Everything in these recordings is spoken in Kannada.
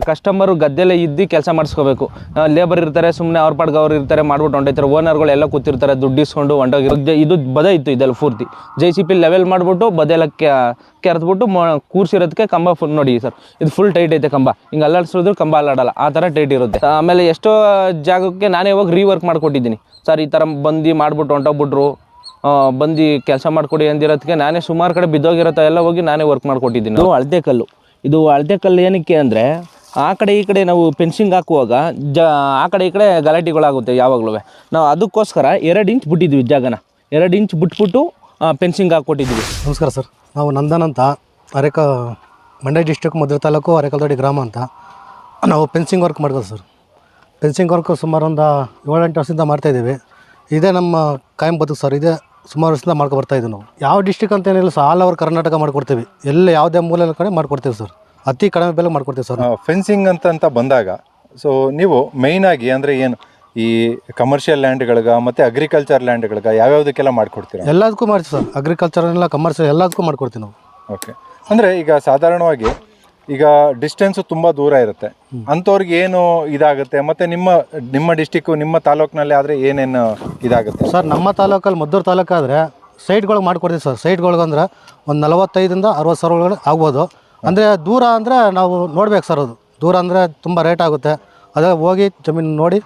ಕಸ್ಟಮರು ಗದ್ದೆಲೆ ಇದ್ದು ಕೆಲಸ ಮಾಡಿಸ್ಕೋಬೇಕು. ಲೇಬರ್ ಇರ್ತಾರೆ, ಸುಮ್ಮನೆ ಅವ್ರ ಪಾಡ್ಗೆ ಅವ್ರು ಇರ್ತಾರೆ, ಮಾಡ್ಬಿಟ್ಟು ಹೊಂಟೈತಾರೆ. ಓನರ್ಗಳು ಎಲ್ಲ ಕೂತಿರ್ತಾರೆ, ದುಡ್ಡು ಇಸ್ಕೊಂಡು ಹೊಂಟೋಗಿರೋ ಇದು ಬದ ಇತ್ತು. ಇದೆಲ್ಲ ಪೂರ್ತಿ JCB ಲೆವೆಲ್ ಮಾಡಿಬಿಟ್ಟು ಬದೆಲ್ಲ ಕೆರೆದ್ಬಿಟ್ಟು ಕೂರ್ಸಿರೋದಕ್ಕೆ ಕಂಬ ಫುಲ್ ನೋಡಿ ಸರ್. ಇದು ಫುಲ್ ಟೈಟ್ ಐತೆ ಕಂಬ. ಹಿಂಗೆ ಅಲ್ಲಾಡಿಸಿದ್ರು ಕಂಬ ಅಲ್ಲಾಡಲ್ಲ, ಆ ಥರ ಟೈಟ್ ಇರುತ್ತೆ. ಆಮೇಲೆ ಎಷ್ಟೋ ಜಾಗಕ್ಕೆ ನಾನೇ ಹೋಗಿ ರೀವರ್ಕ್ ಮಾಡಿಕೊಟ್ಟಿದ್ದೀನಿ ಸರ್. ಈ ಥರ ಬಂದು ಮಾಡಿಬಿಟ್ಟು ಹೊಂಟೋಗ್ಬಿಟ್ರು, ಬಂದು ಕೆಲಸ ಮಾಡಿಕೊಡಿ ಅಂದಿರೋದಕ್ಕೆ ನಾನೇ ಸುಮಾರು ಕಡೆ ಬಿದ್ದೋಗಿರತ್ತೆ ಎಲ್ಲ ಹೋಗಿ ನಾನೇ ವರ್ಕ್ ಮಾಡಿಕೊಟ್ಟಿದ್ದೀನಿ. ಅಳತೆ ಕಲ್ಲು, ಇದು ಅಳತೆ ಕಲ್ಲು ಏನಕ್ಕೆ ಅಂದರೆ ಆ ಕಡೆ ಈ ಕಡೆ ನಾವು ಫೆನ್ಸಿಂಗ್ ಹಾಕುವಾಗ ಆ ಕಡೆ ಈ ಕಡೆ ಗಲಾಟೆಗಳಾಗುತ್ತೆ ಯಾವಾಗಲೂ. ನಾವು ಅದಕ್ಕೋಸ್ಕರ 2 ಇಂಚ್ ಬಿಟ್ಟಿದ್ವಿ ಜಾಗನ. 2 ಇಂಚ್ ಬಿಟ್ಬಿಟ್ಟು ಫೆನ್ಸಿಂಗ್ ಹಾಕ್ಕೊಟ್ಟಿದ್ವಿ. ನಮಸ್ಕಾರ ಸರ್, ನಾವು ನಂದನ್ ಅಂತ ಮಂಡ್ಯ ಡಿಸ್ಟ್ರಿಕ್ಟ್ ಮಧುರ ತಾಲೂಕು ಅರೇಕಲ್ದೊಡ್ಡಿ ಗ್ರಾಮ ಅಂತ. ನಾವು ಫೆನ್ಸಿಂಗ್ ವರ್ಕ್ ಮಾಡ್ಬೋದು ಸರ್. ಫೆನ್ಸಿಂಗ್ ವರ್ಕ್ ಸುಮಾರು ಒಂದು 7-8 ವರ್ಷದಿಂದ ಮಾಡ್ತಾಯಿದ್ದೀವಿ. ಇದೇ ನಮ್ಮ ಕಾಯಂ ಬದುಕು ಸರ್. ಇದೇ ಸುಮಾರು ವರ್ಷದಿಂದ ಮಾಡ್ಕೊಬರ್ತಾಯಿದ್ದೀವಿ ನಾವು. ಯಾವ ಡಿಸ್ಟ್ರಿಕ್ ಅಂತ ಏನಿಲ್ಲ ಸರ್, ಆಲ್ ಓವರ್ ಕರ್ನಾಟಕ ಮಾಡ್ಕೊಡ್ತೀವಿ. ಎಲ್ಲ ಯಾವುದೇ ಮೂಲೆ ಕಡೆ ಮಾಡ್ಕೊಡ್ತೀವಿ ಸರ್. ಅತಿ ಕಡಿಮೆ ಬೆಲೆ ಮಾಡ್ಕೊಡ್ತೀವಿ ಸರ್. ಫೆನ್ಸಿಂಗ್ ಅಂತ ಬಂದಾಗ ಸೊ ನೀವು ಮೇಯ್ನಾಗಿ ಅಂದರೆ ಏನು ಈ ಕಮರ್ಷಿಯಲ್ ಲ್ಯಾಂಡ್ಗಳಿಗೆ ಮತ್ತು ಅಗ್ರಿಕಲ್ಚರ್ ಲ್ಯಾಂಡ್ಗಳಿಗೆ ಯಾವ್ಯಾವುದಕ್ಕೆಲ್ಲ ಮಾಡ್ಕೊಡ್ತೀರಾ? ಎಲ್ಲದಕ್ಕೂ ಮಾಡ್ತೀವಿ ಸರ್. ಅಗ್ರಿಕಲ್ಚರ್ ಎಲ್ಲ ಕಮರ್ಷಿಯಲ್ ಎಲ್ಲದಕ್ಕೂ ಮಾಡ್ಕೊಡ್ತೀವಿ ನಾವು. ಓಕೆ, ಅಂದರೆ ಈಗ ಸಾಧಾರಣವಾಗಿ ಈಗ ಡಿಸ್ಟೆನ್ಸು ತುಂಬ ದೂರ ಇರುತ್ತೆ, ಅಂಥವ್ರಿಗೆ ಏನು ಇದಾಗುತ್ತೆ? ಮತ್ತು ನಿಮ್ಮ ಡಿಸ್ಟಿಕ್ಕು ನಿಮ್ಮ ತಾಲೂಕಿನಲ್ಲಿ ಆದರೆ ಏನೇನು ಇದಾಗುತ್ತೆ ಸರ್? ನಮ್ಮ ತಾಲೂಕಲ್ಲಿ ಮದ್ದೂರು ತಾಲೂಕಾದರೆ ಸೈಟ್ಗಳಿಗೆ ಮಾಡ್ಕೊಡ್ತೀವಿ ಸರ್. ಸೈಟ್ಗಳಿಗೆ ಅಂದ್ರೆ ಒಂದು 45,000 to 60,000 ಒಳಗಡೆ ಆಗ್ಬೋದು. ಅಂದರೆ ದೂರ ಅಂದರೆ ನಾವು ನೋಡ್ಬೇಕು ಸರ್. ಅದು ದೂರ ಅಂದರೆ ತುಂಬ ರೇಟ್ ಆಗುತ್ತೆ. ಅದೇ ಹೋಗಿ ಜಮೀನು ನೋಡಿ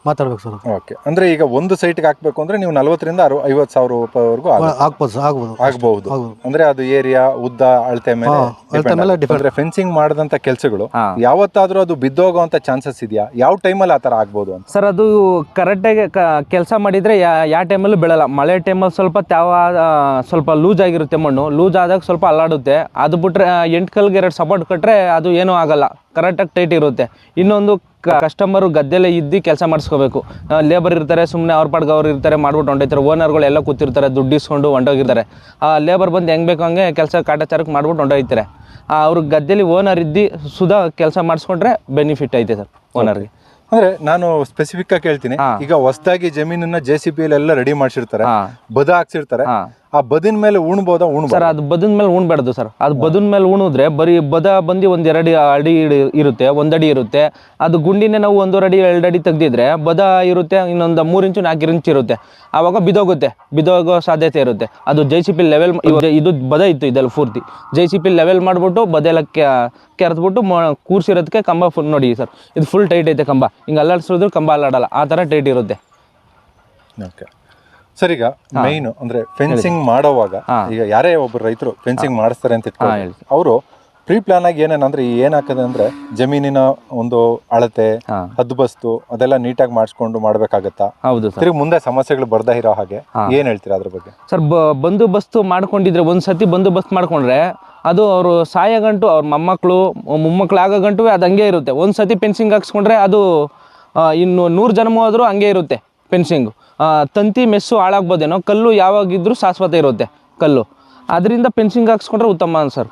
ಮಾತಾಡ್ಬೇಕು ಸರ್. ಓಕೆ, ಅಂದರೆ ಈಗ ಒಂದು ಸೈಟ್ಗೆ ಹಾಕಬೇಕು ಅಂದರೆ ನೀವು 40,000 to 50,000 ರೂಪಾಯಿವರೆಗೂ ಆಗ್ಬೋದು ಸರ್. ಆಗ್ಬಹುದು. ಅಂದರೆ ಅದು ಏರಿಯಾ, ಉದ್ದ, ಅಳತೆ ಮೇಲೆ ಡಿಫೆಂಡ್. ಫೆನ್ಸಿಂಗ್ ಮಾಡಿದಂಥ ಕೆಲಸಗಳು ಯಾವತ್ತಾದರೂ ಅದು ಬಿದ್ದೋಗುವಂಥ ಚಾನ್ಸಸ್ ಇದೆಯಾ? ಯಾವ ಟೈಮಲ್ಲಿ ಆ ಥರ ಆಗ್ಬೋದು ಅಂತ ಸರ್? ಅದು ಕರೆಕ್ಟಾಗಿ ಕೆಲಸ ಮಾಡಿದರೆ ಯಾವ ಟೈಮಲ್ಲೂ ಬೀಳಲ್ಲ. ಮಳೆ ಟೈಮಲ್ಲಿ ಸ್ವಲ್ಪ ಲೂಸ್ ಆಗಿರುತ್ತೆ ಮಣ್ಣು. ಲೂಸ್ ಆದಾಗ ಸ್ವಲ್ಪ ಅಲ್ಲಾಡುತ್ತೆ. ಅದು ಬಿಟ್ಟರೆ 8 ಕಲ್ಗೆ 2 ಸಪೋರ್ಟ್ ಕಟ್ಟರೆ ಅದು ಏನೂ ಆಗಲ್ಲ, ಕರೆಕ್ಟಾಗಿ ಟೈಟ್ ಇರುತ್ತೆ. ಇನ್ನೊಂದು ಕಸ್ಟಮರು ಗದ್ದೆಲೆ ಇದ್ದು ಕೆಲಸ ಮಾಡಿಸ್ಕೋಬೇಕು. ಲೇಬರ್ ಇರ್ತಾರೆ, ಸುಮ್ಮನೆ ಅವ್ರ ಪಾಡ್ಗೆ ಅವ್ರು ಇರ್ತಾರೆ, ಮಾಡ್ಬಿಟ್ಟು ಹೊಂಟೈತಾರೆ. ಓನರ್ಗಳು ಎಲ್ಲ ಕೂತಿರ್ತಾರೆ, ದುಡ್ಡು ಇಸ್ಕೊಂಡು ಹೊಂಟೋಗಿರ್ತಾರೆ. ಲೇಬರ್ ಬಂದು ಹೆಂಗೆ ಬೇಕು ಹಂಗೆ ಕೆಲಸ ಕಾಟಾಚಾರಕ್ಕೆ ಮಾಡ್ಬಿಟ್ಟು ಹೊಂಟೋಗ್ತಾರೆ. ಅವ್ರಿಗೆ ಗದ್ದೆಲಿ ಓನರ್ ಇದ್ದು ಸುಧಾ ಕೆಲಸ ಮಾಡಿಸ್ಕೊಂಡ್ರೆ ಬೆನಿಫಿಟ್ ಐತೆ ಸರ್ ಓನರ್ಗೆ. ಅಂದ್ರೆ ನಾನು ಸ್ಪೆಸಿಫಿಕ್ ಆಗಿ ಕೇಳ್ತೀನಿ. ಈಗ ಹೊಸದಾಗಿ ಜಮೀನನ್ನ JCB ಎಲ್ಲ ರೆಡಿ ಮಾಡಿಸಿರ್ತಾರೆ, ಬದ ಹಾಕ್ಸಿರ್ತಾರೆ. ಆ ಬದಿನ ಮೇಲೆ ಉಣ್ಬೋದಾ? ಸರ್, ಅದು ಬದಿನ ಮೇಲೆ ಉಣ್ಬಾರ್ದು ಸರ್. ಅದು ಬದಿನ ಮೇಲೆ ಉಣಿದ್ರೆ ಬರೀ ಬದ ಬಂದು 1-2 ಅಡಿ ಇರುತ್ತೆ, 1 ಅಡಿ ಇರುತ್ತೆ. ಅದು ಗುಂಡಿನೇ ನಾವು 1.5 ಅಡಿ 2 ಅಡಿ ತೆಗ್ದಿದ್ರೆ ಬದ ಇರುತ್ತೆ, ಇನ್ನೊಂದು 3 ಇಂಚು 4 ಇಂಚು ಇರುತ್ತೆ. ಆವಾಗ ಬಿದ್ದೋಗೋ ಸಾಧ್ಯತೆ ಇರುತ್ತೆ. ಅದು JCB ಲೆವೆಲ್ ಇದು ಬದ ಇತ್ತು. ಇದೆಲ್ಲ ಪೂರ್ತಿ JCB ಲೆವೆಲ್ ಮಾಡಿಬಿಟ್ಟು ಬದೆಲ್ಲ ಕೆರೆದ್ಬಿಟ್ಟು ಕೂರ್ಸಿರೋದಕ್ಕೆ ಕಂಬ ಫುಲ್ ನೋಡಿ ಸರ್. ಇದು ಫುಲ್ ಟೈಟ್ ಐತೆ ಕಂಬ. ಹಿಂಗೆ ಅಲ್ಲಾಡಿಸಿದ್ರು ಕಂಬ ಅಲ್ಲಾಡಲ್ಲ, ಆ ಥರ ಟೈಟ್ ಇರುತ್ತೆ. ಓಕೆ ಸರ್, ಈಗ ಮೈನ್ ಅಂದ್ರೆ ಫೆನ್ಸಿಂಗ್ ಮಾಡೋವಾಗ ಈಗ ಯಾರೇ ಒಬ್ಬರು ರೈತರು ಫೆನ್ಸಿಂಗ್ ಮಾಡಿಸ್ತಾರೆ ಅಂತ ಇಟ್ಕೊಳ್ಳಿ, ಅವರು ಪ್ರೀ ಪ್ಲಾನ್ ಆಗಿ ಏನೇನಂದ್ರೆ ಏನಾಗ್ತದೆ ಅಂದ್ರೆ ಜಮೀನಿನ ಒಂದು ಅಳತೆ, ಹದ್ದುಬಸ್ತು ಅದೆಲ್ಲ ನೀಟಾಗಿ ಮಾಡಿಸ್ಕೊಂಡು ಮಾಡ್ಬೇಕಾಗತ್ತಾ? ಹೌದು ಸರ್. ತಿರುಗಿ ಮುಂದೆ ಸಮಸ್ಯೆಗಳು ಬರ್ದೇ ಇರೋ ಹಾಗೆ ಏನ್ ಹೇಳ್ತೀರಾ ಅದ್ರ ಬಗ್ಗೆ? ಸರ್, ಬಂದೋಬಸ್ತು ಮಾಡ್ಕೊಂಡಿದ್ರೆ ಒಂದ್ಸತಿ ಬಂದೋಬಸ್ತ್ ಮಾಡ್ಕೊಂಡ್ರೆ ಅದು ಅವರು ಸಾಯಗಂಟು, ಅವ್ರ ಮೊಮ್ಮಕ್ಕಳು ಆಗಗಂಟು ಅದು ಹಂಗೆ ಇರುತ್ತೆ. ಒಂದ್ಸತಿ ಫೆನ್ಸಿಂಗ್ ಹಾಕ್ಸ್ಕೊಂಡ್ರೆ ಅದು ಇನ್ನು 100 ಜನ್ಮ ಹೋದ್ರೂ ಹಂಗೆ ಇರುತ್ತೆ ಫೆನ್ಸಿಂಗು. ತಂತಿ ಮೆಸ್ಸು ಹಾಳಾಗ್ಬೋದೇನೋ, ಕಲ್ಲು ಯಾವಾಗಿದ್ರೂ ಶಾಶ್ವತ ಇರುತ್ತೆ ಕಲ್ಲು. ಅದರಿಂದ ಫೆನ್ಸಿಂಗ್ ಹಾಕ್ಸ್ಕೊಂಡ್ರೆ ಉತ್ತಮ ಸರ್.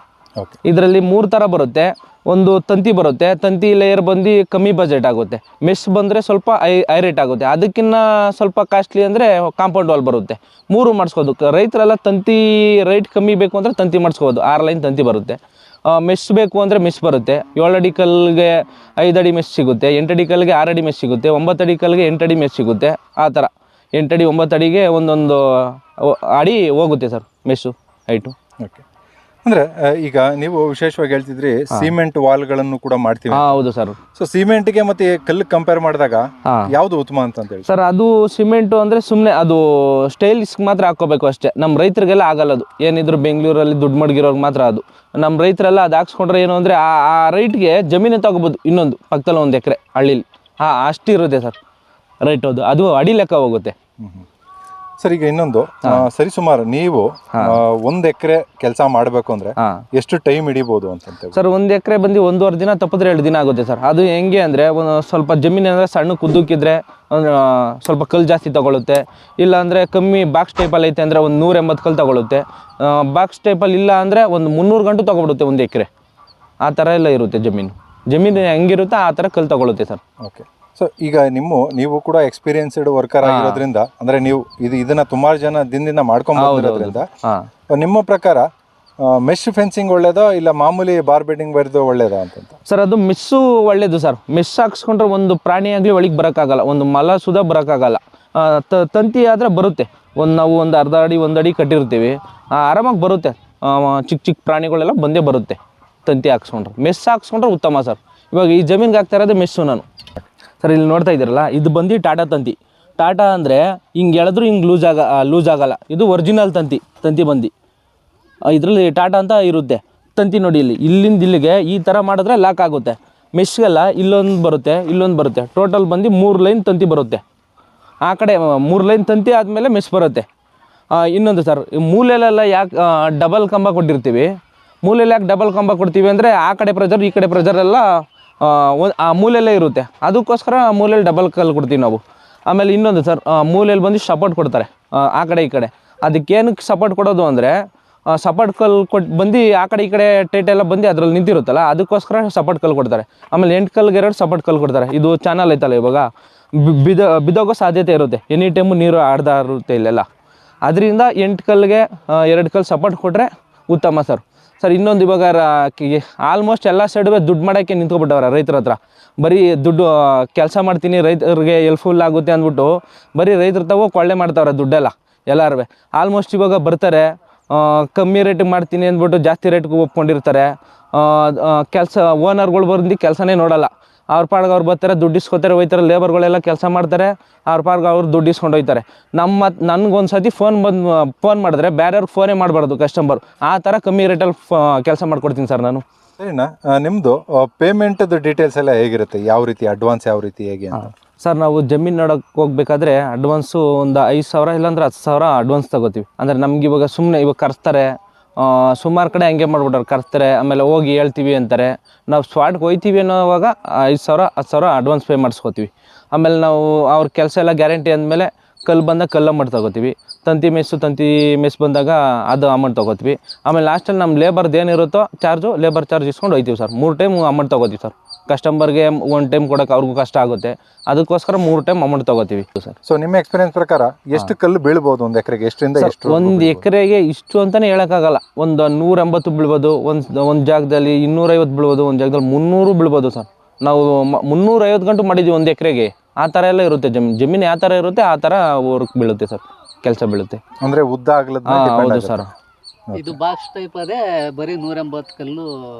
ಇದರಲ್ಲಿ 3 ಥರ ಬರುತ್ತೆ. ಒಂದು ತಂತಿ ಬರುತ್ತೆ, ತಂತಿ ಲೇಯರ್ ಬಂದು ಕಮ್ಮಿ ಬಜೆಟ್ ಆಗುತ್ತೆ. ಮೆಸ್ ಬಂದರೆ ಸ್ವಲ್ಪ ಹೈ ರೇಟ್ ಆಗುತ್ತೆ. ಅದಕ್ಕಿಂತ ಸ್ವಲ್ಪ ಕಾಸ್ಟ್ಲಿ ಅಂದರೆ ಕಾಂಪೌಂಡ್ ವಾಲ್ ಬರುತ್ತೆ. 3 ಮಾಡಿಸ್ಕೋದು. ರೈತರೆಲ್ಲ ತಂತಿ ರೇಟ್ ಕಮ್ಮಿ ಬೇಕು ಅಂದರೆ ತಂತಿ ಮಾಡಿಸ್ಕೋಬೋದು. 6 ಲೈನ್ ತಂತಿ ಬರುತ್ತೆ. ಮೆಸ್ ಬೇಕು ಅಂದರೆ ಮೆಸ್ ಬರುತ್ತೆ. 7 ಅಡಿ ಕಲ್ಗೆ 5 ಅಡಿ ಮೆಸ್ ಸಿಗುತ್ತೆ, 8 ಅಡಿ ಕಲ್ಗೆ 6 ಅಡಿ ಮೆಸ್ ಸಿಗುತ್ತೆ, 9 ಅಡಿ ಕಲ್ಗೆ 8 ಅಡಿ ಮೆಸ್ ಸಿಗುತ್ತೆ. ಆ ಥರ 8 ಅಡಿ 9 ಅಡಿಗೆ ಒಂದೊಂದು ಅಡಿ ಹೋಗುತ್ತೆ ಸರ್ ಮೆಸ್ಸು ಹೈಟು. ಓಕೆ, ಅಂದ್ರೆ ಈಗ ನೀವು ವಿಶೇಷವಾಗಿ ಹೇಳ್ತಿದ್ರಿ ಸಿಮೆಂಟ್ ವಾಲ್ಗಳನ್ನು ಕೂಡ ಮಾಡ್ತೀವಿ. ಹೌದು ಸರ್. ಸೊ ಸಿಮೆಂಟ್ಗೆ ಮತ್ತೆ ಕಲ್ಲು ಕಂಪೇರ್ ಮಾಡಿದಾಗ ಯಾವುದು ಉತ್ತಮ ಅಂತ ಹೇಳಿ ಸರ್? ಅದು ಸಿಮೆಂಟು ಅಂದರೆ ಸುಮ್ಮನೆ ಅದು ಸ್ಟೈಲಿಸ್ ಮಾತ್ರ ಹಾಕೋಬೇಕು ಅಷ್ಟೇ. ನಮ್ಮ ರೈತರಿಗೆಲ್ಲ ಆಗಲ್ಲ ಅದು. ಏನಿದ್ರು ಬೆಂಗಳೂರಲ್ಲಿ ದುಡ್ಡು ಮಡಗಿರೋರ್ಗೆ ಮಾತ್ರ ಅದು. ನಮ್ಮ ರೈತರೆಲ್ಲ ಅದು ಹಾಕ್ಸ್ಕೊಂಡ್ರೆ ಏನು ಅಂದರೆ ಆ ರೈಟ್ಗೆ ಜಮೀನು ತಗೋಬೋದು. ಇನ್ನೊಂದು ಪಕ್ಕದಲ್ಲಿ 1 ಎಕರೆ ಹಳ್ಳಿಲಿ ಅಷ್ಟಿರುತ್ತೆ ಸರ್ ರೈಟ್. ಅದು ಅಡಿ ಲೆಕ್ಕ ಹೋಗುತ್ತೆ ಸರ್. ಈಗ ಇನ್ನೊಂದು ಸರಿಸುಮಾರು ನೀವು 1 ಎಕರೆ ಕೆಲಸ ಮಾಡಬೇಕು ಅಂದ್ರೆ ಎಷ್ಟು ಟೈಮ್ ಹಿಡಿಬಹುದು ಅಂತ ಸರ್? 1 ಎಕರೆ ಬಂದು 1.5 ದಿನ, ತಪ್ಪಿದ್ರೆ 2 ದಿನ ಆಗುತ್ತೆ ಸರ್. ಅದು ಹೆಂಗೆ ಅಂದರೆ ಸ್ವಲ್ಪ ಜಮೀನು ಅಂದರೆ ಸಣ್ಣ ಕುದ್ದಕ್ಕಿದ್ರೆ ಸ್ವಲ್ಪ ಕಲ್ಲು ಜಾಸ್ತಿ ತಗೊಳುತ್ತೆ. ಇಲ್ಲ ಅಂದರೆ ಕಮ್ಮಿ ಬಾಕ್ಸ್ ಟೈಪಲ್ಲಿ ಐತೆ ಅಂದರೆ ಒಂದು 180 ಕಲ್ಲು ತಗೊಳುತ್ತೆ. ಬಾಕ್ಸ್ ಟೈಪಲ್ಲಿ ಇಲ್ಲ ಅಂದರೆ ಒಂದು 300 ಗಂಟು ತೊಗೊಬಿಡುತ್ತೆ 1 ಎಕರೆ. ಆ ಥರ ಎಲ್ಲ ಇರುತ್ತೆ ಜಮೀನು ಹೆಂಗಿರುತ್ತೆ ಆ ಥರ ಕಲ್ಲು ತಗೊಳುತ್ತೆ ಸರ್. ಓಕೆ, ಸೊ ಈಗ ನೀವು ಕೂಡ ಎಕ್ಸ್ಪೀರಿಯನ್ಸ್ಡ್ ವರ್ಕರ್ ಆಗಿರೋದ್ರಿಂದ ಅಂದ್ರೆ ನೀವು ಇದನ್ನ ಸುಮಾರು ಜನ ದಿನದಿಂದ ಮಾಡ್ಕೊಂಡ್ ಬಂದಿರೋದ್ರಿಂದ ನಿಮ್ಮ ಪ್ರಕಾರ ಮೆಶ್ ಫೆನ್ಸಿಂಗ್ ಒಳ್ಳೇದೋ ಇಲ್ಲ ಮಾಮೂಲಿ ಬಾರ್ ಬೆಡ್ಡಿಂಗ್ ಬರೆದು ಒಳ್ಳೇದಾ ಅಂತಂತ? ಸರ್ ಅದು ಮೆಸ್ಸು ಒಳ್ಳೇದು ಸರ್. ಮೆಸ್ ಹಾಕ್ಸ್ಕೊಂಡ್ರೆ ಒಂದು ಪ್ರಾಣಿ ಆಗಲಿ ಒಳಗೆ ಬರೋಕ್ಕಾಗಲ್ಲ, ಒಂದು ಮಲ ಸುಧಾ ಬರೋಕ್ಕಾಗಲ್ಲ. ತಂತಿ ಆದರೆ ಬರುತ್ತೆ, ನಾವು ಒಂದು ಅರ್ಧ ಅಡಿ 1 ಅಡಿ ಕಟ್ಟಿರ್ತೀವಿ, ಆರಾಮಾಗಿ ಬರುತ್ತೆ. ಚಿಕ್ಕ ಚಿಕ್ಕ ಪ್ರಾಣಿಗಳೆಲ್ಲ ಬಂದೇ ಬರುತ್ತೆ ತಂತಿ ಹಾಕ್ಸ್ಕೊಂಡ್ರೆ. ಮೆಸ್ ಹಾಕ್ಸ್ಕೊಂಡ್ರೆ ಉತ್ತಮ ಸರ್. ಇವಾಗ ಈ ಜಮೀನ್ಗೆ ಹಾಕ್ತಾ ಇರೋದು ಮೆಸ್ಸು ನಾನು ಸರ್. ಇಲ್ಲಿ ನೋಡ್ತಾ ಇದ್ದೀರಲ್ಲ, ಇದು ಬಂದು ಟಾಟಾ ತಂತಿ. ಟಾಟಾ ಅಂದರೆ ಹಿಂಗೆ ಎಳೆದ್ರು ಹಿಂಗೆ ಲೂಸ್ ಆಗಲ್ಲ. ಇದು ಒರಿಜಿನಲ್ ತಂತಿ ಬಂದು ಇದರಲ್ಲಿ ಟಾಟಾ ಅಂತ ಇರುತ್ತೆ ತಂತಿ. ನೋಡಿ ಇಲ್ಲಿಂದ ಇಲ್ಲಿಗೆ ಈ ಥರ ಮಾಡಿದ್ರೆ ಲಾಕ್ ಆಗುತ್ತೆ. ಮೆಶ್ಗೆಲ್ಲ ಇಲ್ಲೊಂದು ಬರುತ್ತೆ, ಇಲ್ಲೊಂದು ಬರುತ್ತೆ. ಟೋಟಲ್ ಬಂದು 3 ಲೈನ್ ತಂತಿ ಬರುತ್ತೆ. ಆ ಕಡೆ 3 ಲೈನ್ ತಂತಿ ಆದಮೇಲೆ ಮೆಶ್ ಬರುತ್ತೆ. ಇನ್ನೊಂದು ಸರ್, ಮೂಲೆಯಲ್ಲೆಲ್ಲ ಯಾಕೆ ಡಬಲ್ ಕಂಬ ಕೊಟ್ಟಿರ್ತೀವಿ? ಮೂಲೆಯಲ್ಲಿ ಯಾಕೆ ಡಬಲ್ ಕಂಬ ಕೊಡ್ತೀವಿ ಅಂದರೆ ಆ ಕಡೆ ಪ್ರೆಜರ್ ಈ ಕಡೆ ಪ್ರೆಜರ್ ಎಲ್ಲ ಆ ಮೂಲೆಯಲ್ಲೇ ಇರುತ್ತೆ. ಅದಕ್ಕೋಸ್ಕರ ಮೂಲೆಯಲ್ಲಿ ಡಬಲ್ ಕಲ್ಲು ಕೊಡ್ತೀವಿ ನಾವು. ಆಮೇಲೆ ಇನ್ನೊಂದು ಸರ್, ಮೂಲೆಯಲ್ಲಿ ಬಂದು ಸಪೋರ್ಟ್ ಕೊಡ್ತಾರೆ ಆ ಕಡೆ ಈ ಕಡೆ. ಅದಕ್ಕೇನಕ್ಕೆ ಸಪೋರ್ಟ್ ಕೊಡೋದು ಅಂದರೆ ಸಪೋರ್ಟ್ ಕಲ್ಲು ಕೊಟ್ಟು ಬಂದು ಆ ಕಡೆ ಈ ಕಡೆ ಟೈಟೆಲ್ಲ ಬಂದು ಅದರಲ್ಲಿ ನಿಂತಿರುತ್ತಲ್ಲ, ಅದಕ್ಕೋಸ್ಕರ ಸಪೋರ್ಟ್ ಕಲ್ಲು ಕೊಡ್ತಾರೆ. ಆಮೇಲೆ 8 ಕಲ್ಗೆ 2 ಸಪೋರ್ಟ್ ಕಲ್ಲು ಕೊಡ್ತಾರೆ. ಇದು ಚಾನಲ್ ಐತಲ್ಲ, ಇವಾಗ ಬಿದ್ದೋಗೋ ಸಾಧ್ಯತೆ ಇರುತ್ತೆ. ಎನಿ ಟೈಮು ನೀರು ಆಡ್ತಾ ಇರುತ್ತೆ ಇಲ್ಲೆಲ್ಲ. ಅದರಿಂದ 8 ಕಲ್ಲಿಗೆ 2 ಕಲ್ಲು ಸಪೋರ್ಟ್ ಕೊಟ್ಟರೆ ಉತ್ತಮ ಸರ್. ಇನ್ನೊಂದು, ಇವಾಗ ಆಲ್ಮೋಸ್ಟ್ ಎಲ್ಲ ಸೈಡುವೆ ದುಡ್ಡು ಮಾಡೋಕ್ಕೆ ನಿಂತ್ಕೊಬಿಟ್ಟವ್ರೆ ರೈತರ ಹತ್ರ. ಬರೀ ದುಡ್ಡು ಕೆಲಸ ಮಾಡ್ತೀನಿ ರೈತರಿಗೆ ಹೆಲ್ಪ್ಫುಲ್ ಆಗುತ್ತೆ ಅಂದ್ಬಿಟ್ಟು ಬರೀ ರೈತರ ತಗೋ ಕೊಳ್ಳೆ ಮಾಡ್ತಾವ್ರೆ ದುಡ್ಡೆಲ್ಲ ಎಲ್ಲರೂ. ಆಲ್ಮೋಸ್ಟ್ ಇವಾಗ ಬರ್ತಾರೆ, ಕಮ್ಮಿ ರೇಟಿಗೆ ಮಾಡ್ತೀನಿ ಅಂದ್ಬಿಟ್ಟು ಜಾಸ್ತಿ ರೇಟ್ಗೆ ಒಪ್ಕೊಂಡಿರ್ತಾರೆ. ಕೆಲಸ ಓನರ್ಗಳು ಬಂದು ಕೆಲಸನೇ ನೋಡೋಲ್ಲ. ಅವ್ರ ಪಾಡ್ಗೆ ಅವ್ರು ಬರ್ತಾರೆ, ದುಡ್ಡು ಇಸ್ಕೊತಾರೆ, ಹೋಯ್ತಾರೆ. ಲೇಬರ್ಗಳೆಲ್ಲ ಕೆಲಸ ಮಾಡ್ತಾರೆ, ಅವ್ರ ಪಾಡ್ಗೆ ಅವ್ರು ದುಡ್ಡು ಇಸ್ಕೊಂಡು ಹೋಗ್ತಾರೆ. ನನಗೊಂದು ಸತಿ ಫೋನ್ ಮಾಡಿದ್ರೆ ಬೇರೆಯವ್ರಿಗೆ ಫೋನೇ ಮಾಡಬಾರ್ದು ಕಸ್ಟಮರ್. ಆ ಥರ ಕಮ್ಮಿ ರೇಟಲ್ಲಿ ಕೆಲಸ ಮಾಡ್ಕೊಡ್ತೀನಿ ಸರ್ ನಾನು. ಸರಿನಾ? ನಿಮ್ಮದು ಪೇಮೆಂಟ್ದು ಡೀಟೇಲ್ಸ್ ಎಲ್ಲ ಹೇಗಿರುತ್ತೆ? ಯಾವ ರೀತಿ ಅಡ್ವಾನ್ಸ್, ಯಾವ ರೀತಿ ಹೇಗೆ ಅಂತ? ಸರ್, ನಾವು ಜಮೀನು ನೋಡೋಕ್ಕೆ ಹೋಗ್ಬೇಕಾದ್ರೆ ಅಡ್ವಾನ್ಸು ಒಂದು 5,000 ಇಲ್ಲಾಂದ್ರೆ 10,000 ಅಡ್ವಾನ್ಸ್ ತೊಗೋತೀವಿ. ಅಂದರೆ ನಮ್ಗೆ ಇವಾಗ ಸುಮ್ಮನೆ ಇವಾಗ ಕರೆಸ್ತಾರೆ, ಸುಮಾರು ಕಡೆ ಹಂಗೆ ಮಾಡ್ಬಿಟ್ಟಾರೆ, ಕರೆಸ್ತಾರೆ, ಆಮೇಲೆ ಹೋಗಿ ಹೇಳ್ತೀವಿ ಅಂತಾರೆ. ನಾವು ಸ್ಪಾಟ್ಗೆ ಹೋಗ್ತೀವಿ ಅನ್ನೋವಾಗ 5,000 10,000 ಅಡ್ವಾನ್ಸ್ ಪೇ ಮಾಡಿಸ್ಕೋತೀವಿ. ಆಮೇಲೆ ನಾವು ಅವ್ರ ಕೆಲಸ ಎಲ್ಲ ಗ್ಯಾರಂಟಿ ಅಂದಮೇಲೆ ಕಲ್ಲು ಬಂದಾಗ ಕಲ್ಲು ಅಮೌಂಟ್ ತೊಗೋತೀವಿ. ತಂತಿ ಮೆಸ್ ಬಂದಾಗ ಅದು ಅಮೌಂಟ್ ತೊಗೋತೀವಿ. ಆಮೇಲೆ ಲಾಸ್ಟಲ್ಲಿ ನಮ್ಮ ಲೇಬರ್ದು ಏನಿರುತ್ತೋ ಲೇಬರ್ ಚಾರ್ಜ್ ಇಸ್ಕೊಂಡು ಹೋಗ್ತೀವಿ ಸರ್. 3 ಟೈಮ್ ಅಮೌಂಟ್ ತೊಗೋತೀವಿ ಸರ್. ಕಸ್ಟಮರ್ಗೆ 1 ಟೈಮ್ ಕೊಡೋಕೆ ಅವ್ರಿಗೂ ಕಷ್ಟ ಆಗುತ್ತೆ, ಅದಕ್ಕೋಸ್ಕರ 3 ಟೈಮ್ ಅಮೌಂಟ್ ತೊಗೋತೀವಿ ಸರ್. ಸೊ ನಿಮ್ಮ ಎಕ್ಸ್ಪೀರಿಯನ್ಸ್ ಪ್ರಕಾರ ಎಷ್ಟು ಕಲ್ಲು ಬೀಳ್ಬೋದು ಒಂದು ಎಕರೆಗೆ? ಎಷ್ಟರಿಂದ ಎಷ್ಟು? ಒಂದು ಎಕರೆಗೆ ಇಷ್ಟು ಅಂತಲೇ ಹೇಳೋಕ್ಕಾಗಲ್ಲ. ಒಂದು 180 ಬೀಳ್ಬೋದು, ಒಂದು ಜಾಗದಲ್ಲಿ 250 ಬೀಳ್ಬೋದು, ಒಂದು ಜಾಗದಲ್ಲಿ 300 ಬೀಳ್ಬೋದು ಸರ್. ನಾವು 350 ಗಂಟು ಮಾಡಿದ್ದೀವಿ ಒಂದು ಎಕರೆಗೆ. ಆ ಥರ ಎಲ್ಲ ಇರುತ್ತೆ ಜಮೀನು ಯಾವ ಥರ ಇರುತ್ತೆ ಆ ಥರ ವರ್ಕ್ ಬೀಳುತ್ತೆ ಸರ್, ಕೆಲಸ ಬೀಳುತ್ತೆ. ಅಂದರೆ ಉದ್ದ ಆಗಲದ ಹೌದು ಸರ್. ಇದು ಬಾಕ್ಸ್ ಟೈಪ್ ಅದೇ, ಬರೀ 180 ಕಲ್ಲು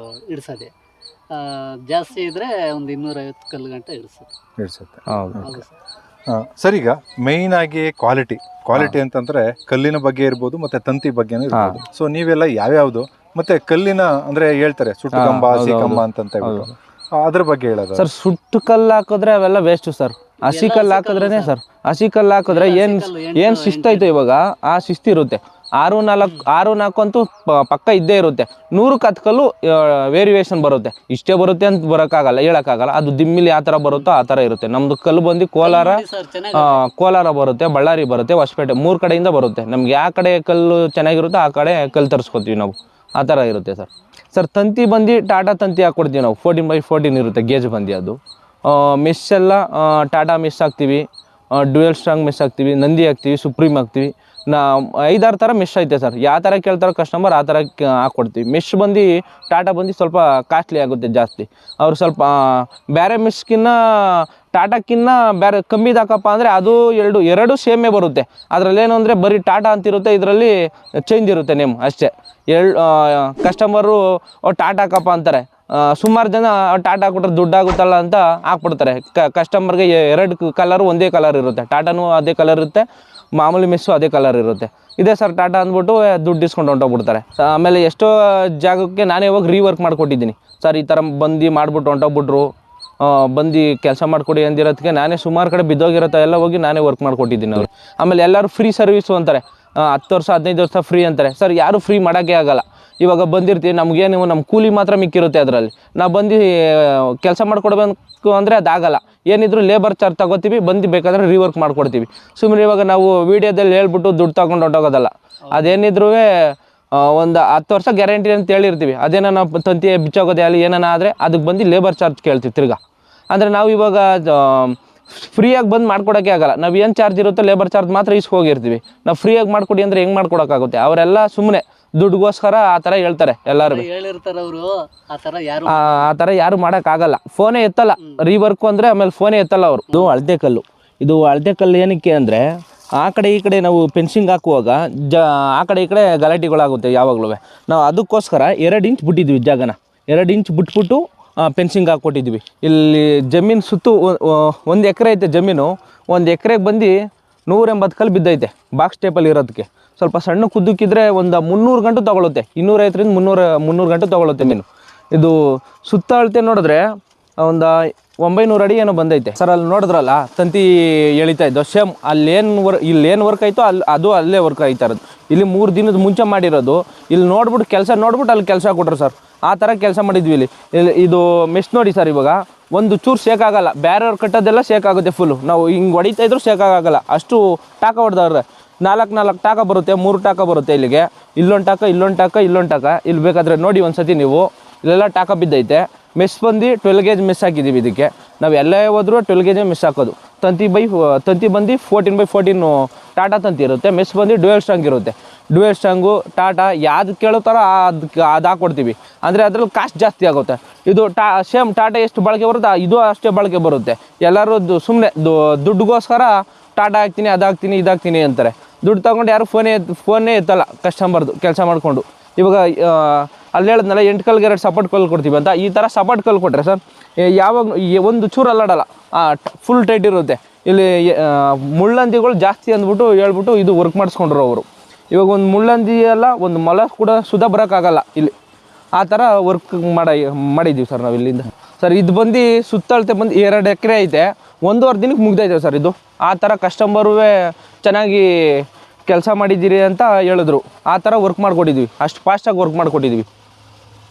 ಇಡ್ಸದೆ. ಜಾಸ್ತಿ ಇದ್ರೆ ಒಂದು 250 ಕಲ್ಲು ಗಂಟ ಇಡ್ಸುತ್ತೆ. ಹೌದು ಸರ್, ಈಗ ಮೇಯ್ನ್ ಆಗಿ ಕ್ವಾಲಿಟಿ ಅಂತಂದ್ರೆ ಕಲ್ಲಿನ ಬಗ್ಗೆ ಇರ್ಬೋದು, ಮತ್ತೆ ತಂತಿ ಬಗ್ಗೆನೂ ಇರ್ಬೋದು. ಸೊ ನೀವೆಲ್ಲ ಯಾವ್ಯಾವುದು, ಮತ್ತೆ ಕಲ್ಲಿನ ಅಂದ್ರೆ ಹೇಳ್ತಾರೆ ಸುಟ್ಟು ಕಂಬ, ಹಸಿ ಕಂಬ ಅಂತ ಹೇಳ್ಬಿಟ್ಟು, ಅದ್ರ ಬಗ್ಗೆ ಹೇಳೋದು ಸರ್. ಸುಟ್ಟು ಕಲ್ಲು ಹಾಕಿದ್ರೆ ಅವೆಲ್ಲ ವೇಸ್ಟ್ ಸರ್. ಹಸಿ ಕಲ್ಲು ಹಾಕಿದ್ರೇನೆ ಸರ್. ಹಸಿ ಕಲ್ಲು ಹಾಕಿದ್ರೆ ಏನು ಶಿಸ್ತಾಯ್ತು ಇವಾಗ ಆ ಶಿಸ್ತು ಇರುತ್ತೆ. 6-4 ಅಂತೂ ಪಕ್ಕ ಇದ್ದೇ ಇರುತ್ತೆ. 100ಕ್ಕೆ 10 ಕಲ್ಲು ವೇರಿಯೇಷನ್ ಬರುತ್ತೆ. ಇಷ್ಟೇ ಬರುತ್ತೆ ಅಂತ ಬರೋಕ್ಕಾಗಲ್ಲ, ಹೇಳೋಕ್ಕಾಗಲ್ಲ. ಅದು ದಿಮ್ಮಿಲಿ ಯಾವ ಥರ ಬರುತ್ತೋ ಆ ಥರ ಇರುತ್ತೆ. ನಮ್ಮದು ಕಲ್ಲು ಬಂದು ಕೋಲಾರ ಬರುತ್ತೆ, ಬಳ್ಳಾರಿ ಬರುತ್ತೆ, ಹೊಸಪೇಟೆ, 3 ಕಡೆಯಿಂದ ಬರುತ್ತೆ. ನಮ್ಗೆ ಯಾವ ಕಡೆ ಕಲ್ಲು ಚೆನ್ನಾಗಿರುತ್ತೋ ಆ ಕಡೆ ಕಲ್ಲು ತರಿಸ್ಕೊತೀವಿ ನಾವು. ಆ ಥರ ಇರುತ್ತೆ ಸರ್. ತಂತಿ ಬಂದು ಟಾಟಾ ತಂತಿ ಹಾಕ್ಕೊಡ್ತೀವಿ ನಾವು. 14x14 ಇರುತ್ತೆ ಗೇಜ್ ಬಂದು. ಅದು ಮೆಶ್ ಎಲ್ಲ ಟಾಟಾ ಮೆಶ್ ಹಾಕ್ತೀವಿ, ಡ್ಯುಯಲ್ ಸ್ಟ್ರಾಂಗ್ ಮೆಶ್ ಹಾಕ್ತೀವಿ, ನಂದಿ ಹಾಕ್ತೀವಿ, ಸುಪ್ರೀಮ್ ಹಾಕ್ತೀವಿ. 5-6 ಥರ ಮೆಶ್ ಐತೆ ಸರ್. ಯಾವ ಥರ ಕೇಳ್ತಾರೋ ಕಸ್ಟಮರ್ ಆ ಥರ ಹಾಕ್ಕೊಡ್ತೀವಿ. ಮೆಶ್ ಬಂದು ಟಾಟಾ ಬಂದು ಸ್ವಲ್ಪ ಕಾಸ್ಟ್ಲಿ ಆಗುತ್ತೆ ಜಾಸ್ತಿ. ಅವ್ರು ಸ್ವಲ್ಪ ಬೇರೆ ಮೆಶ್ಗಿನ್ನ ಟಾಟಾಕ್ಕಿನ್ನ ಬೇರೆ ಕಮ್ಮಿದು ಹಾಕಪ್ಪ ಅಂದರೆ ಅದು ಎರಡು ಸೇಮೇ ಬರುತ್ತೆ. ಅದರಲ್ಲೇನು ಅಂದರೆ ಬರೀ ಟಾಟಾ ಅಂತಿರುತ್ತೆ, ಇದರಲ್ಲಿ ಚೇಂಜ್ ಇರುತ್ತೆ ನೇಮ್ ಅಷ್ಟೇ. ಕಸ್ಟಮರು ಟಾಟಾ ಹಾಕಪ್ಪ ಅಂತಾರೆ. ಸುಮಾರು ಜನ ಟಾಟಾ ಹಾಕ್ಬಿಟ್ರೆ ದುಡ್ಡಾಗುತ್ತಲ್ಲ ಅಂತ ಹಾಕ್ಬಿಡ್ತಾರೆ. ಕಸ್ಟಮರ್ಗೆ 2 ಕಲರು ಒಂದೇ ಕಲರ್ ಇರುತ್ತೆ. ಟಾಟಾನು ಅದೇ ಕಲರ್ ಇರುತ್ತೆ, ಮಾಮೂಲಿ ಮೆಸ್ಸು ಅದೇ ಕಲರ್ ಇರುತ್ತೆ. ಇದೇ ಸರ್ ಟಾಟಾ ಅಂದ್ಬಿಟ್ಟು ದುಡ್ಡು ಇಸ್ಕೊಂಡು ಹೊಂಟೋಗ್ಬಿಡ್ತಾರೆ. ಆಮೇಲೆ ಎಷ್ಟೋ ಜಾಗಕ್ಕೆ ನಾನೇ ಹೋಗಿ ರೀವರ್ಕ್ ಮಾಡಿಕೊಟ್ಟಿದ್ದೀನಿ ಸರ್. ಈ ಥರ ಬಂದು ಮಾಡಿಬಿಟ್ಟು ಹೊಂಟೋಗ್ಬಿಟ್ರು, ಬಂದು ಕೆಲಸ ಮಾಡಿಕೊಡಿ ಅಂದಿರೋದಕ್ಕೆ ನಾನೇ ಸುಮಾರು ಕಡೆ ಬಿದ್ದೋಗಿರತ್ತೆ ಎಲ್ಲ ಹೋಗಿ ನಾನೇ ವರ್ಕ್ ಮಾಡಿಕೊಟ್ಟಿದ್ದೀನಿ ಅವ್ರು. ಆಮೇಲೆ ಎಲ್ಲರೂ ಫ್ರೀ ಸರ್ವಿಸು ಅಂತಾರೆ. 10 ವರ್ಷ 15 ವರ್ಷ ಫ್ರೀ ಅಂತಾರೆ ಸರ್. ಯಾರೂ ಫ್ರೀ ಮಾಡೋಕ್ಕೆ ಆಗಲ್ಲ. ಇವಾಗ ಬಂದಿರ್ತೀವಿ, ನಮಗೇನು ನಮ್ಮ ಕೂಲಿ ಮಾತ್ರ ಮಿಕ್ಕಿರುತ್ತೆ. ಅದರಲ್ಲಿ ನಾವು ಬಂದು ಕೆಲಸ ಮಾಡ್ಕೊಡ್ಬೇಕು ಅಂದರೆ ಅದಾಗಲ್ಲ. ಏನಿದ್ರು ಲೇಬರ್ ಚಾರ್ಜ್ ತಗೋತೀವಿ, ಬಂದು ಬೇಕಾದರೆ ರೀವರ್ಕ್ ಮಾಡಿಕೊಡ್ತೀವಿ. ಸುಮ್ಮನೆ ಇವಾಗ ನಾವು ವೀಡಿಯೋದಲ್ಲಿ ಹೇಳ್ಬಿಟ್ಟು ದುಡ್ಡು ತಗೊಂಡು ಹೊಂಟೋಗೋದಲ್ಲ. ಅದೇನಿದ್ರೂ ಒಂದು 10 ವರ್ಷ ಗ್ಯಾರಂಟಿ ಅಂತ ಹೇಳಿರ್ತೀವಿ. ಅದೇನೋ ನಾವು ತಂತಿ ಬಿಚ್ಚೋಗೋದೇ ಅಲ್ಲಿ ಏನಾನ ಆದರೆ ಅದಕ್ಕೆ ಬಂದು ಲೇಬರ್ ಚಾರ್ಜ್ ಕೇಳ್ತೀವಿ ತಿರ್ಗಾ. ಅಂದರೆ ನಾವು ಇವಾಗ ಫ್ರೀಯಾಗಿ ಬಂದು ಮಾಡ್ಕೊಡೋಕ್ಕೆ ಆಗಲ್ಲ. ನಾವು ಏನು ಚಾರ್ಜ್ ಇರುತ್ತೋ ಲೇಬರ್ ಚಾರ್ಜ್ ಮಾತ್ರ ಇಸ್ಕೋಗಿರ್ತೀವಿ. ನಾವು ಫ್ರೀಯಾಗಿ ಮಾಡಿಕೊಡಿ ಅಂದರೆ ಹೆಂಗೆ ಮಾಡ್ಕೊಡೋಕ್ಕಾಗುತ್ತೆ? ಅವರೆಲ್ಲ ಸುಮ್ಮನೆ ದುಡ್ಡುಗೋಸ್ಕರ ಆ ಥರ ಹೇಳ್ತಾರೆ ಎಲ್ಲರೂ. ಹೇಳಿರ್ತಾರ ಅವರು, ಆ ಥರ ಯಾರು ಆ ಥರ ಯಾರು ಮಾಡೋಕ್ಕಾಗಲ್ಲ. ಫೋನೇ ಎತ್ತಲ್ಲ, ರೀವರ್ಕು ಅಂದರೆ ಆಮೇಲೆ ಫೋನೇ ಎತ್ತಲ್ಲ ಅವರು. ಇದು ಅಳತೆ ಕಲ್ಲು. ಇದು ಅಳತೆ ಕಲ್ಲು ಏನಕ್ಕೆ ಅಂದರೆ ಆ ಕಡೆ ಈ ಕಡೆ ನಾವು ಫೆನ್ಸಿಂಗ್ ಹಾಕುವಾಗ ಆ ಕಡೆ ಈ ಕಡೆ ಗಲಾಟೆಗಳಾಗುತ್ತೆ ಯಾವಾಗಲೂ. ನಾವು ಅದಕ್ಕೋಸ್ಕರ 2 ಇಂಚ್ ಬಿಟ್ಟಿದ್ವಿ ಜಾಗನ. 2 ಇಂಚ್ ಬಿಟ್ಬಿಟ್ಟು ಫೆನ್ಸಿಂಗ್ ಹಾಕ್ಕೊಟ್ಟಿದ್ವಿ. ಇಲ್ಲಿ ಜಮೀನು ಸುತ್ತು 1 ಎಕರೆ ಐತೆ ಜಮೀನು. 1 ಎಕರೆಗೆ ಬಂದು 180 ಕಲ್ಲು ಬಿದ್ದೈತೆ ಬಾಕ್ಸ್ ಟೇಪಲ್ಲಿ ಇರೋದಕ್ಕೆ. ಸ್ವಲ್ಪ ಸಣ್ಣ ಕುದ್ದಕ್ಕಿದ್ರೆ ಒಂದು 300 ಗಂಟು ತೊಗೊಳುತ್ತೆ. 250ರಿಂದ 300 ಗಂಟು ತೊಗೊಳುತ್ತೆ ಮೀನು. ಇದು ಸುತ್ತ ಅಳತೆ ನೋಡಿದ್ರೆ ಒಂದು 900 ಅಡಿ ಏನೋ ಬಂದೈತೆ ಸರ್. ಅಲ್ಲಿ ನೋಡಿದ್ರಲ್ಲ ತಂತಿ ಎಳಿತಾ ಇದ್ದೋ ಸೇಮ್ ಇಲ್ಲೇನು ವರ್ಕ್ ಆಯಿತೋ ಅದು ಅಲ್ಲೇ ವರ್ಕ್ ಆಯ್ತಾ ಇರೋದು. ಇಲ್ಲಿ 3 ದಿನದ ಮುಂಚೆ ಮಾಡಿರೋದು. ಇಲ್ಲಿ ನೋಡ್ಬಿಟ್ಟು ಕೆಲಸ ನೋಡ್ಬಿಟ್ಟು ಅಲ್ಲಿ ಕೆಲಸ ಕೊಟ್ಟರು ಸರ್. ಆ ಥರ ಕೆಲಸ ಮಾಡಿದ್ವಿ ಇಲ್ಲಿ. ಇದು ಮೆಸ್ ನೋಡಿ ಸರ್, ಇವಾಗ ಒಂದು ಚೂರು ಶೇಕ್ ಆಗಲ್ಲ. ಬೇರೆಯವ್ರು ಕಟ್ಟೋದೆಲ್ಲ ಶೇಕ್ ಆಗುತ್ತೆ ಫುಲ್ಲು. ನಾವು ಹಿಂಗೆ ಹೊಡಿತಾ ಇದ್ರು ಶೇಕ್ ಆಗಲ್ಲ, ಅಷ್ಟು ಟಾಕ ಹೊಡೆದವ್ರೆ. 4 ಟಾಕ ಬರುತ್ತೆ, 3 ಟಾಕ ಬರುತ್ತೆ ಇಲ್ಲಿಗೆ. ಇಲ್ಲೊಂದು ಟಾಕ, ಇಲ್ಲೊಂದು ಟಾಕ, ಇಲ್ಲೊಂದು ಟಾಕ. ಇಲ್ಲಿ ಬೇಕಾದರೆ ನೋಡಿ ಒಂದ್ಸತಿ ನೀವು, ಇಲ್ಲೆಲ್ಲ ಟಾಕ ಬಿದ್ದೈತೆ. ಮೆಸ್ ಬಂದು 12 ಗೇಜ್ ಮೆಸ್ ಹಾಕಿದ್ದೀವಿ ಇದಕ್ಕೆ. ನಾವು ಎಲ್ಲೇ ಹೋದ್ರೂ 12 ಗೇಜೇ ಮೆಸ್ ಹಾಕೋದು. ತಂತಿ ಬಂದು 14x14 ಟಾಟಾ ತಂತಿ ಇರುತ್ತೆ. ಮೆಸ್ ಬಂದು ಡ್ಯುಯಲ್ ಸ್ಟ್ರಾಂಗ್ ಇರುತ್ತೆ. ಡ್ಯುಯಲ್ ಸ್ಟ್ರಾಂಗು ಟಾಟಾ ಯಾವ್ದು ಕೇಳೋ ಥರ ಅದು ಹಾಕ್ಕೊಡ್ತೀವಿ. ಅಂದರೆ ಅದ್ರಲ್ಲಿ ಕಾಸ್ಟ್ ಜಾಸ್ತಿ ಆಗುತ್ತೆ. ಇದು ಸೇಮ್ ಟಾಟಾ ಎಷ್ಟು ಬಳಕೆ ಬರುತ್ತೆ ಇದು ಅಷ್ಟೇ ಬಳಕೆ ಬರುತ್ತೆ. ಎಲ್ಲರೂ ಸುಮ್ಮನೆ ದುಡ್ಡುಗೋಸ್ಕರ ಟಾಟಾ ಹಾಕ್ತೀನಿ, ಅದಾಗ್ತೀನಿ, ಇದಾಗ್ತೀನಿ ಅಂತಾರೆ. ದುಡ್ಡು ತೊಗೊಂಡು ಯಾರು ಫೋನೇ ಎತ್ತಲ್ಲ ಕಸ್ಟಮರ್ದು ಕೆಲಸ ಮಾಡಿಕೊಂಡು. ಇವಾಗ ಅಲ್ಲಿ ಹೇಳಿದ್ನಲ್ಲ 8 ಕಲ್ಗೆ 2 ಸಪೋರ್ಟ್ ಕಲ್ಲು ಕೊಡ್ತೀವಿ ಅಂತ. ಈ ಥರ ಸಪೋರ್ಟ್ ಕಲ್ಲು ಕೊಟ್ಟರೆ ಸರ್ ಯಾವಾಗ ಒಂದು ಚೂರು ಅಲ್ಲಾಡಲ್ಲ, ಫುಲ್ ಟೈಟ್ ಇರುತ್ತೆ. ಇಲ್ಲಿ ಮುಳ್ಳಂದಿಗಳು ಜಾಸ್ತಿ ಅಂದ್ಬಿಟ್ಟು ಹೇಳ್ಬಿಟ್ಟು ಇದು ವರ್ಕ್ ಮಾಡಿಸ್ಕೊಂಡ್ರು ಅವರು. ಇವಾಗ ಒಂದು ಮುಳ್ಳಂದಿ ಅಲ್ಲ, ಒಂದು ಮೊಲ ಕೂಡ ಸುಧಾ ಬರೋಕ್ಕಾಗಲ್ಲ ಇಲ್ಲಿ. ಆ ಥರ ವರ್ಕ್ ಮಾಡಿದ್ದೀವಿ ಸರ್ ನಾವು ಇಲ್ಲಿಂದ. ಸರ್ ಇದು ಬಂದು ಸುತ್ತಳತೆ ಬಂದು 2 ಎಕರೆ ಐತೆ. 1.5 ದಿನಕ್ಕೆ ಮುಗ್ದೈತೆ ಸರ್ ಇದು. ಆ ಥರ ಕಸ್ಟಮರೂ ಚೆನ್ನಾಗಿ ಕೆಲಸ ಮಾಡಿದ್ದೀರಿ ಅಂತ ಹೇಳಿದ್ರು. ಆ ಥರ ವರ್ಕ್ ಮಾಡಿಕೊಟ್ಟಿದ್ವಿ, ಅಷ್ಟು ಫಾಸ್ಟಾಗಿ ವರ್ಕ್ ಮಾಡಿಕೊಟ್ಟಿದ್ವಿ.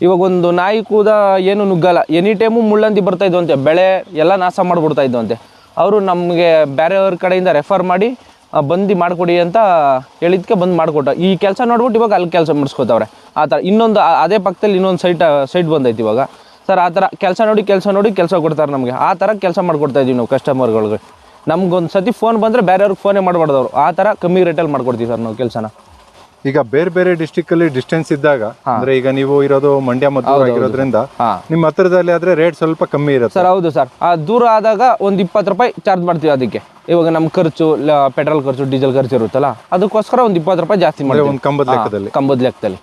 ಇವಾಗ ಒಂದು ನಾಯಿ ಕೂದ ಏನು ನುಗ್ಗಲ್ಲ. ಎನಿ ಟೈಮು ಮುಳ್ಳಂದಿ ಬರ್ತಾಯಿದ್ವು ಅಂತೆ, ಬೆಳೆ ಎಲ್ಲ ನಾಶ ಮಾಡಿಬಿಡ್ತಾಯಿದ್ವು ಅಂತೆ. ಅವರು ನಮಗೆ ಬೇರೆಯವ್ರ ಕಡೆಯಿಂದ ರೆಫರ್ ಮಾಡಿ ಬಂದು ಮಾಡಿಕೊಡಿ ಅಂತ ಹೇಳಿದ್ದಕ್ಕೆ ಬಂದು ಮಾಡಿಕೊಟ್ಟ. ಈ ಕೆಲಸ ನೋಡ್ಬಿಟ್ಟು ಇವಾಗ ಅಲ್ಲಿ ಕೆಲಸ ಮಾಡಿಸ್ಕೊತವ್ರೆ. ಆ ಥರ ಇನ್ನೊಂದು ಅದೇ ಪಕ್ಕದಲ್ಲಿ ಇನ್ನೊಂದು ಸೈಟ್ ಬಂದೈತೆ ಇವಾಗ ಸರ್. ಆ ಥರ ಕೆಲಸ ನೋಡಿ ಕೆಲಸ ಕೊಡ್ತಾರೆ ನಮಗೆ. ಆ ಥರ ಕೆಲಸ ಮಾಡಿಕೊಡ್ತಾಯಿದ್ದೀವಿ ನಾವು ಕಸ್ಟಮರ್ಗಳಿಗೆ. ನಮ್ಗೊಂದು ಸತಿ ಫೋನ್ ಬಂದರೆ ಬೇರೆಯವ್ರಿಗೆ ಫೋನೇ ಮಾಡಬಾರ್ದವ್ರು. ಆ ಥರ ಕಮ್ಮಿ ರೇಟಲ್ಲಿ ಮಾಡ್ಕೊಡ್ತೀವಿ ಸರ್ ನಾವು ಕೆಲಸನ. ಈಗ ಬೇರೆ ಡಿಸ್ಟಿಕ್ಕಲ್ಲಿ ಡಿಸ್ಟೆನ್ಸ್ ಇದ್ದಾಗ, ಅಂದರೆ ಈಗ ನೀವು ಇರೋದು ಮಂಡ್ಯ ಮದ್ದೂರು ಆಗಿರೋದ್ರಿಂದ ನಿಮ್ಮ ಹತ್ತಿರದಲ್ಲಿ ಆದರೆ ರೇಟ್ ಸ್ವಲ್ಪ ಕಮ್ಮಿ ಇರುತ್ತೆ ಸರ್. ಹೌದು ಸರ್. ದೂರ ಆದಾಗ ಒಂದು 20 ರೂಪಾಯಿ ಚಾರ್ಜ್ ಮಾಡ್ತೀವಿ ಅದಕ್ಕೆ. ಇವಾಗ ನಮ್ಮ ಖರ್ಚು, ಪೆಟ್ರೋಲ್ ಖರ್ಚು, ಡೀಸೆಲ್ ಖರ್ಚು ಇರುತ್ತಲ್ಲ, ಅದಕ್ಕೋಸ್ಕರ ಒಂದು 20 ರೂಪಾಯಿ ಜಾಸ್ತಿ ಮಾಡ್ತೀವಿ ಒಂದು ಕಂಬದ ಲೆಕ್ಕದಲ್ಲಿ.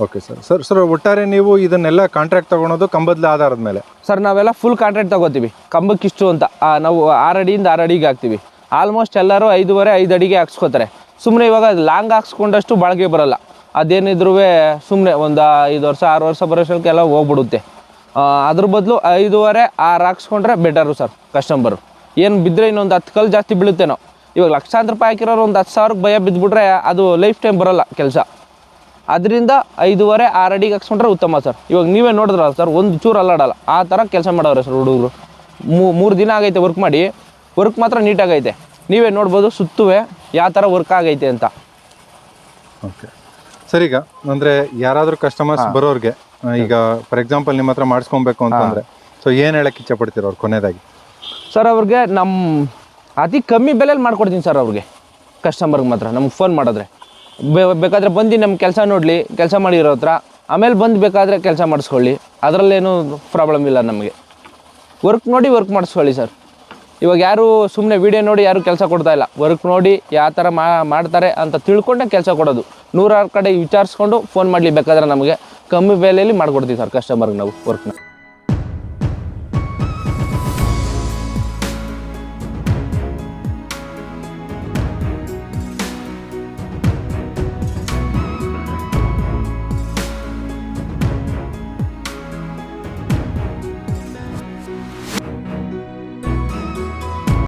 Okay sir. ಒಟ್ಟಾರೆ ನೀವು ಇದನ್ನೆಲ್ಲ ಕಾಂಟ್ರಾಕ್ಟ್ ತಗೊಳೋದು ಕಂಬದ ಆಧಾರದ ಮೇಲೆ ಸರ್? ನಾವೆಲ್ಲ ಫುಲ್ ಕಾಂಟ್ರಾಕ್ಟ್ ತಗೋತೀವಿ. ಕಂಬಕ್ಕಿಷ್ಟು ಅಂತ ನಾವು 6 ಅಡಿಯಿಂದ 6 ಅಡಿಗೆ ಹಾಕ್ತೀವಿ. ಆಲ್ಮೋಸ್ಟ್ ಎಲ್ಲರೂ 5 ಅಡಿಗೆ ಹಾಕ್ಸ್ಕೊತಾರೆ. ಸುಮ್ಮನೆ ಇವಾಗ ಲಾಂಗ್ ಹಾಕ್ಸ್ಕೊಂಡಷ್ಟು ಬಾಳಿಕೆ ಬರೋಲ್ಲ. ಅದೇನಿದ್ರೂ ಸುಮ್ಮನೆ ಒಂದು 5 ವರ್ಷ 6 ವರ್ಷ ಬರೋಷ್ಟಕ್ಕೆಲ್ಲ ಹೋಗ್ಬಿಡುತ್ತೆ. ಅದ್ರ ಬದಲು 5.5 6 ಹಾಕ್ಸ್ಕೊಂಡ್ರೆ ಬೆಟರು ಸರ್. ಕಸ್ಟಮರು ಏನು ಬಿದ್ದರೆ ಇನ್ನೊಂದು 10 ಕಲ್ಲು ಜಾಸ್ತಿ ಬೀಳುತ್ತೇನೋ. ಇವಾಗ ಲಕ್ಷಾಂತರ ರೂಪಾಯಿ ಹಾಕಿರೋರು ಒಂದು 10,000ಕ್ಕೆ ಭಯ ಬಿದ್ದುಬಿಟ್ರೆ ಅದು ಲೈಫ್ ಟೈಮ್ ಬರೋಲ್ಲ ಕೆಲಸ. ಅದರಿಂದ 5.5 6 ಅಡಿಗೆ ಹಾಕ್ಸ್ಕೊಂಡ್ರೆ ಉತ್ತಮ ಸರ್. ಇವಾಗ ನೀವೇ ನೋಡಿದ್ರಲ್ಲ ಸರ್, ಒಂದು ಚೂರು ಅಲ್ಲಾಡಲ್ಲ. ಆ ಥರ ಕೆಲಸ ಮಾಡೋರೆ ಸರ್ ಹುಡುಗರು. 3 ದಿನ ಆಗೈತೆ ವರ್ಕ್ ಮಾಡಿ. ವರ್ಕ್ ಮಾತ್ರ ನೀಟಾಗೈತೆ. ನೀವೇ ನೋಡ್ಬೋದು ಸುತ್ತುವೆ ಯಾವ ಥರ ವರ್ಕ್ ಆಗೈತೆ ಅಂತ. Okay sir. ಈಗ ಅಂದರೆ ಯಾರಾದರೂ ಕಸ್ಟಮರ್ಸ್ ಬರೋರಿಗೆ ಈಗ ಫಾರ್ ಎಕ್ಸಾಂಪಲ್ ನಿಮ್ಮ ಹತ್ರ ಮಾಡಿಸ್ಕೊಬೇಕು ಅಂತಂದರೆ ಸೊ ಏನು ಹೇಳಕ್ಕೆ ಇಚ್ಛಪಡ್ತೀರ ಅವ್ರು ಕೊನೆಯದಾಗಿ? ಸರ್ ಅವ್ರಿಗೆ ನಮ್ಮ ಅತಿ ಕಮ್ಮಿ ಬೆಲೆಯಲ್ಲಿ ಮಾಡ್ಕೊಡ್ತೀನಿ ಸರ್. ಅವ್ರಿಗೆ ಕಸ್ಟಮರ್ಗೆ ಮಾತ್ರ ನಮ್ಗೆ ಫೋನ್ ಮಾಡಿದ್ರೆ ಬೇಕಾದರೆ ಬಂದು ನಮ್ಮ ಕೆಲಸ ನೋಡಲಿ, ಕೆಲಸ ಮಾಡಿರೋ ಹತ್ರ. ಆಮೇಲೆ ಬಂದು ಬೇಕಾದರೆ ಕೆಲಸ ಮಾಡಿಸ್ಕೊಳ್ಳಿ, ಅದರಲ್ಲೇನು ಪ್ರಾಬ್ಲಮ್ ಇಲ್ಲ ನಮಗೆ. ವರ್ಕ್ ನೋಡಿ ವರ್ಕ್ ಮಾಡಿಸ್ಕೊಳ್ಳಿ ಸರ್. ಇವಾಗ ಯಾರು ಸುಮ್ಮನೆ ವೀಡಿಯೋ ನೋಡಿ ಯಾರು ಕೆಲಸ ಕೊಡ್ತಾಯಿಲ್ಲ. ವರ್ಕ್ ನೋಡಿ ಯಾವ ಥರ ಮಾಡ್ತಾರೆ ಅಂತ ತಿಳ್ಕೊಂಡೆ ಕೆಲಸ ಕೊಡೋದು. 100 ಕಡೆ ವಿಚಾರಿಸ್ಕೊಂಡು ಫೋನ್ ಮಾಡಲಿ ಬೇಕಾದ್ರೆ ನಮಗೆ ಕಮ್ಮಿ ಬೆಲೆಯಲ್ಲಿ ಮಾಡಿಕೊಡ್ತೀವಿ ಸರ್ ಕಸ್ಟಮರ್ಗೆ ನಾವು ವರ್ಕ್ನ.